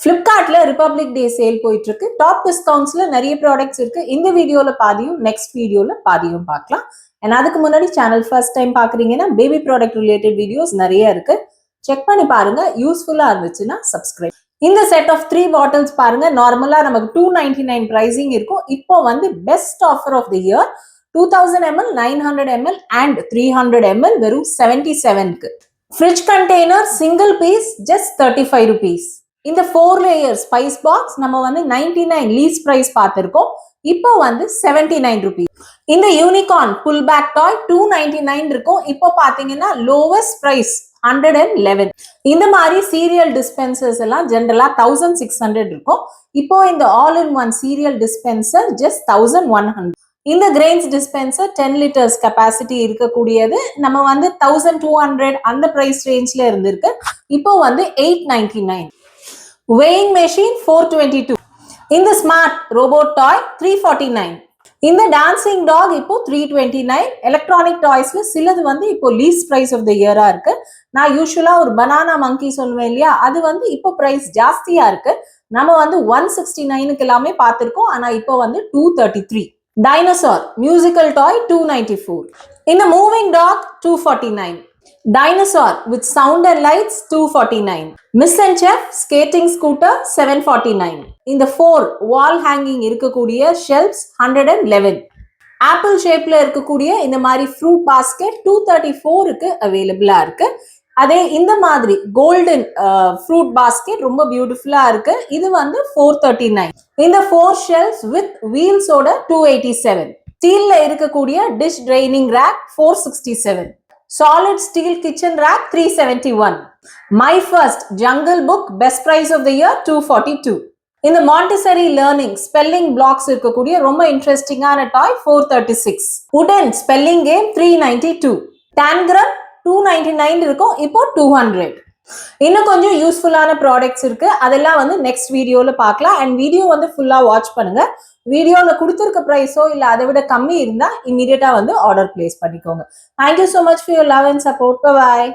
Flipkartல republic டே sale போயிட்டு இருக்கு. Top டிஸ்கவுண்ட்ஸ்ல நிறைய ப்ராடக்ட்ஸ் இருக்கு. இந்த வீடியோல பாதியும் நெக்ஸ்ட் வீடியோல பாதியும் பார்க்கலாம். அண்ட் அதுக்கு முன்னாடி சேனல் ஃபர்ஸ்ட் டைம் பாக்குறீங்கன்னா பேபி ப்ராடக்ட் ரிலேட்டட் வீடியோஸ் நிறைய இருக்கு. செக் பண்ணி பாருங்க. யூஸ்ஃபுல்லா இருந்துச்சுன்னா சப்ஸ்கிரைப். இந்த செட் ஆஃப் 3 பாட்டில்ஸ் பாருங்க. நார்மலா நமக்கு 299 பிரைசிங் இருக்கும். இப்போ வந்து best offer of the year 2000 ml, 900 ml and 300 ml வெறும் 77க்கு. Fridge container single piece just 35 rupees. இந்த 4 லேயர் ஸ்பைஸ் பாக்ஸ் நம்ம வந்து 99 லீஸ் பிரைஸ் பார்த்திருக்கோம். இப்போ வந்து 79 rupees. இந்த யூனிகார்ன் புல் பேக் டாய் 299 இருக்கும். இப்போ பாத்தீங்கன்னா லோவஸ்ட் பிரைஸ் 111. இந்த மாதிரி சீரியல் டிஸ்பென்சர்ஸ் எல்லாம் ஜென்ரலா 1600 இருக்கும். இப்போ இந்த all in one serial dispenser just 1100. இந்த கிரெயின்ஸ் டிஸ்பென்சர் 10 லிட்டர்ஸ் கெப்பாசிட்டி இருக்கக்கூடியது நம்ம வந்து 1200 அந்த பிரைஸ் ரேஞ்ச்ல இருந்திருக்கு. இப்போ வந்து 899. weighing machine 422. இந்த ஸ்மார்ட் ரோபோட் டாய் 349. இந்த டான்சிங் டாக் இப்போ 329. எலக்ட்ரானிக் டாய்ஸ்ல சிலது வந்து இப்போ லீஸ் பிரைஸ் ஆஃப் த இயரா இருக்கு. நான் யூஸ்வலா ஒரு பனானா மங்கி சொல்லுவேன் இல்லையா, அது வந்து இப்போ பிரைஸ் ஜாஸ்தியா இருக்கு. நம்ம வந்து 169க்கு எல்லாமே பார்த்திருக்கோம். ஆனா இப்போ வந்து 233. டைனோசார் மியூசிக்கல் டாய் 294. இந்த moving talk 249. Dinosaur with sound and lights 249. Miss and Chef skating scooter 749. இந்த 4 wall hanging இருக்கக்கூடிய shelves 111. ஆப்பிள் ஷேப்ல இருக்கக்கூடிய இந்த மாதிரி ஃப்ரூட் பாஸ்கெட் 234க்கு அவைலபிளா இருக்கு. அதே இந்த மாதிரி கோல்டன் ஃப்ரூட் பாஸ்கெட் ரொம்ப பியூட்டிஃபுல்லா இருக்கு. இது வந்து 439. இந்த 4 shelves with wheels ஓட 287. ஸ்டீல்ல இருக்கக்கூடிய dish training rack 467. Solid steel kitchen rack 371. My First Jungle Book best price of the year 242. இந்த Montessori learning spelling blocks இருக்கக்கூடிய ரொம்ப இன்ட்ரெஸ்டிங்கான டாய் 436. Wooden spelling game 392. Tangram 299 இருக்கும். இப்போ 200. இன்னும் கொஞ்சம் யூஸ்ஃபுல்லான ப்ராடக்ட்ஸ் இருக்கு. அதெல்லாம் வந்து நெக்ஸ்ட் வீடியோல பார்க்கலாம். அண்ட் வீடியோ வந்து ஃபுல்லா வாட்ச் பண்ணுங்க. வீடியோல கொடுத்திருக்க பிரைஸோ இல்ல அதை விட கம்மி இருந்தா இமீடியட்டா வந்து ஆர்டர் பிளேஸ் பண்ணிக்கோங்க. Thank you so much for your love and support. Bye bye.